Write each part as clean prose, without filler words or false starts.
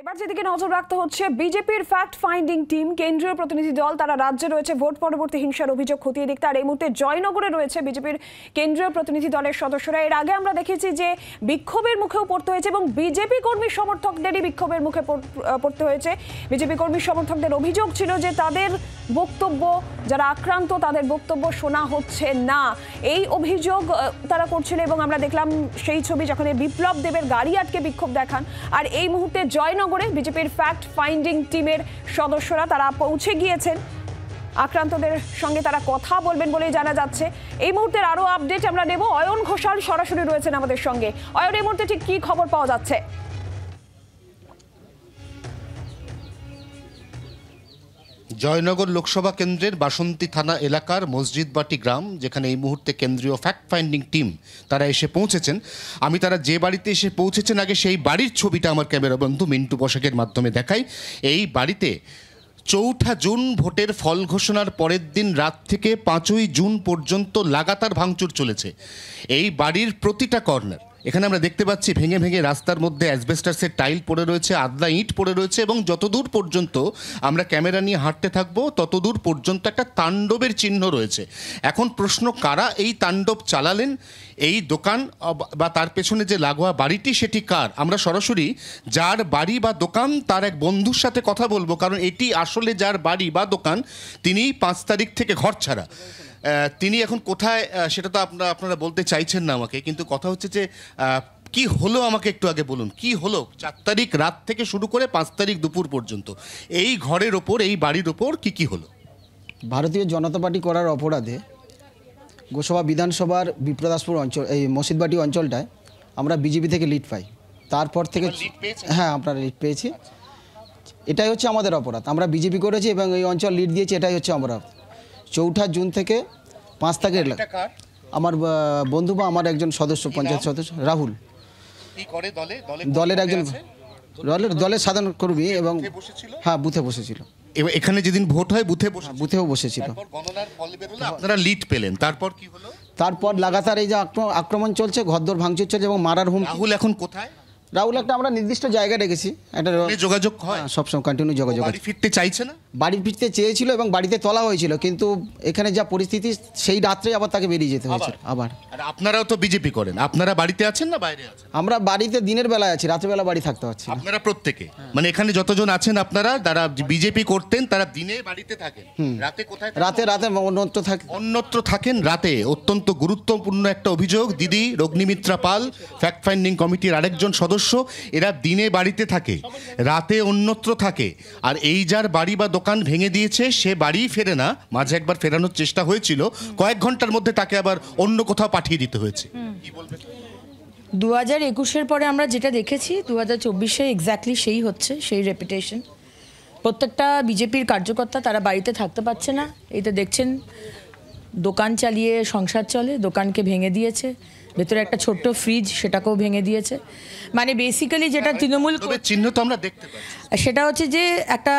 এবার যেদিকে নজর রাখতে হচ্ছে বিজেপির ফ্যাক্ট ফাইন্ডিং টিম কেন্দ্রীয় প্রতিনিধি দল তারা রাজ্যে রয়েছে ভোট পরবর্তী হিংসার অভিযোগ খতিয়ে দেখতে। আর এই মুহূর্তে জয়নগরে রয়েছে বিজেপির কেন্দ্রীয় প্রতিনিধি দলের সদস্যরা। এর আগে আমরা দেখেছি যে বিক্ষোভের মুখেও পড়তে হয়েছে এবং বিজেপি কর্মী সমর্থকদেরই বিক্ষোভের মুখে পড়তে হয়েছে। বিজেপি কর্মী সমর্থকদের অভিযোগ ছিল যে তাদের বক্তব্য, যারা আক্রান্ত তাদের বক্তব্য শোনা হচ্ছে না, এই অভিযোগ তারা করছিল। এবং আমরা দেখলাম সেই ছবি যখন বিপ্লব দেবের গাড়ি আটকে বিক্ষোভ দেখান। আর এই মুহূর্তে জয়নগরে বিজেপির ফ্যাক্ট ফাইন্ডিং টিমের সদস্যরা তারা পৌঁছে গিয়েছেন, আক্রান্তদের সঙ্গে তারা কথা বলবেন বলেই জানা যাচ্ছে। এই মুহূর্তের আরো আপডেট আমরা নেব। অয়ন ঘোষাল সরাসরি রয়েছেন আমাদের সঙ্গে। অয়ন, এই মুহূর্তে ঠিক কি খবর পাওয়া যাচ্ছে? জয়নগর লোকসভা কেন্দ্রের বাসন্তী থানা এলাকার মসজিদবাটি গ্রাম, যেখানে এই মুহূর্তে কেন্দ্রীয় ফ্যাক্ট ফাইন্ডিং টিম তারা এসে পৌঁছেছেন। আমি তারা যে বাড়িতে এসে পৌঁছেছেন আগে সেই বাড়ির ছবিটা আমার ক্যামেরা বন্ধু মিন্টু বসাকের মাধ্যমে দেখাই। এই বাড়িতে 4 জুন ভোটের ফল ঘোষণার পরের দিন রাত থেকে 5 জুন পর্যন্ত লাগাতার ভাঙচুর চলেছে। এই বাড়ির প্রতিটা কর্নার এখানে আমরা দেখতে পাচ্ছি ভেঙে ভেঙে রাস্তার মধ্যে অ্যাসবেস্টাসের টাইল পড়ে রয়েছে, আদলা ইট পড়ে রয়েছে এবং যতদূর পর্যন্ত আমরা ক্যামেরা নিয়ে হাঁটতে থাকবো ততদূর পর্যন্ত একটা তাণ্ডবের চিহ্ন রয়েছে। এখন প্রশ্ন, কারা এই তাণ্ডব চালালেন? এই দোকান বা তার পেছনে যে লাগোয়া বাড়িটি সেটি কার? আমরা সরাসরি যার বাড়ি বা দোকান তার এক বন্ধুর সাথে কথা বলবো, কারণ এটি আসলে যার বাড়ি বা দোকান তিনি 5 তারিখ থেকে ঘর ছাড়া। তিনি এখন কোথায় সেটা তো আপনারা বলতে চাইছেন না আমাকে, কিন্তু কথা হচ্ছে যে কি হলো আমাকে একটু আগে বলুন, কি হলো 4 তারিখ রাত থেকে শুরু করে 5 তারিখ দুপুর পর্যন্ত এই ঘরের ওপর, এই বাড়ির ওপর কি হলো? ভারতীয় জনতা পার্টি করার অপরাধে গোসবা বিধানসভার বিপ্রদাসপুর অঞ্চল, এই মসজিদবাটি অঞ্চলটায় আমরা বিজেপি থেকে লিড পাই। তারপর থেকে হ্যাঁ, আপনারা লিড পেয়েছি। এটাই হচ্ছে আমাদের অপরাধ। আমরা বিজেপি করেছি এবং এই অঞ্চল লিড দিয়েছি, এটাই হচ্ছে অপরাধ। 4 জুন থেকে 5 তারিখ আমার বন্ধু বা আমার একজন সদস্য, পঞ্চায়েত সদস্য রাহুল, দলের একজন দলের সাধারণ কর্মী এবং হ্যাঁ বুথে বসেছিল। এখানে যেদিন ভোট হয় বুথেও বসেছিল। আপনারা লিড পেলেন, তারপর কি হলো? তারপর লাগাতার এই যে আক্রমণ চলছে, ঘরদোর ভাঙচুর চলছে এবং মারার হুমকি। রাহুল এখন কোথায়? রাহুল একটা আমরা নির্দিষ্ট জায়গায় রেখেছি, একটা যোগাযোগ হয় সবসময় কন্টিনিউ যোগাযোগ। বাড়ি ফিরতে চাইছে না? বাড়ি ফিরতে চেয়েছিল এবং বাড়িতে তোলা হয়েছিল, কিন্তু এখানে যা পরিস্থিতি সেই রাত্রে আবার তাকে বেরিয়ে যেতে হয়েছিল আবার। আর আপনারাও তো বিজেপি করেন, আপনারা বাড়িতে আছেন না বাইরে আছেন? আমরা বাড়িতে দিনের বেলায় আছি, রাতের বেলা বাড়ি থাকতে পারছি। আপনারা প্রত্যেকে মানে এখানে যতজন আছেন আপনারা যারা বিজেপি করতেন তারা দিনে বাড়িতে থাকেন, রাতে কোথায়? রাতে অন্যত্র থাকেন রাতে। অত্যন্ত গুরুত্বপূর্ণ একটা অভিযোগ। দিদি রগ্নিমিত্রা পাল, ফ্যাক্ট ফাইন্ডিং কমিটির আরেকজন সদস্য, এরা দিনে বাড়িতে থাকে, রাতে অন্যত্র থাকে। আর এই যার বাড়ি বা দোকান ভেঙে দিয়েছে সে বাড়ি ফেরে না, মাঝে একবার ফেরানোর চেষ্টা হয়েছিল, কয়েক ঘন্টার মধ্যে তাকে আবার অন্য কোথাও পাঠিয়ে দিতে হয়েছে। কি বলবেন? 2021-এর পরে আমরা যেটা দেখেছি 2024-এ এক্স্যাক্টলি সেই হচ্ছে, সেই রেপুটেশন। প্রত্যেকটা বিজেপির কার্যকর্তা তারা বাড়িতে থাকতে পারছে না। এই তো দেখছেন দোকান চালিয়ে সংসার চলে, দোকানকে ভেঙে দিয়েছে, ভেতরে একটা ছোট্ট ফ্রিজ সেটাকেও ভেঙে দিয়েছে। মানে বেসিক্যালি যেটা তৃণমূল চিহ্ন তো আমরা দেখতে পাচ্ছি, সেটা হচ্ছে যে একটা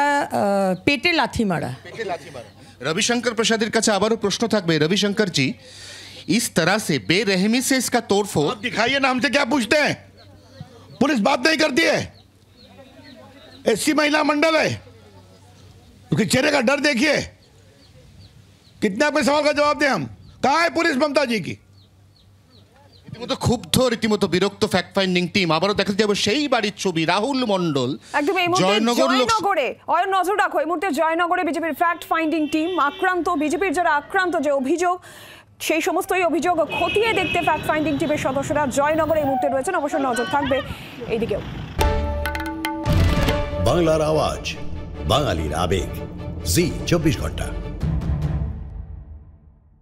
পেটে লাথি মারা। रविशंकर प्रसाद কাছে আবারও প্রশ্ন থাকবে। रविशंकर जी, इस तरह से बेरहमी से इसका तोड़फोड़ दिखाइए ना, हमसे क्या पूछते हैं? पुलिस बात नहीं करती है, एससी महिला मंडल है, उसके चेहरे का डर देखिए। कितने आपके सवाल का जवाब दें हम? कहाँ है पुलिस ममता जी की? রীতিমতো ক্ষুব্ধ, রীতিমতো বিরক্ত ফ্যাক্ট ফাইন্ডিং টিম। আবারও দেখাতে যাবো সেই বাড়ির ছবি, রাহুল মন্ডল। একদম এই মুহূর্তে জয়নগরে, অয়ন নজর রাখো, এই মুহূর্তে জয়নগরে বিজেপির ফ্যাক্ট ফাইন্ডিং টিম আক্রান্ত, বিজেপির যারা আক্রান্ত যে অভিযোগ সেই সমস্তই অভিযোগ খতিয়ে দেখতে ফ্যাক্ট ফাইন্ডিং টিমের সদস্যরা জয়নগরে এই মুহূর্তে রয়েছেন। অবশ্যই নজর থাকবে এইদিকেও। বাংলার আওয়াজ, বাঙালির আবেগ, জি 24 ঘন্টা।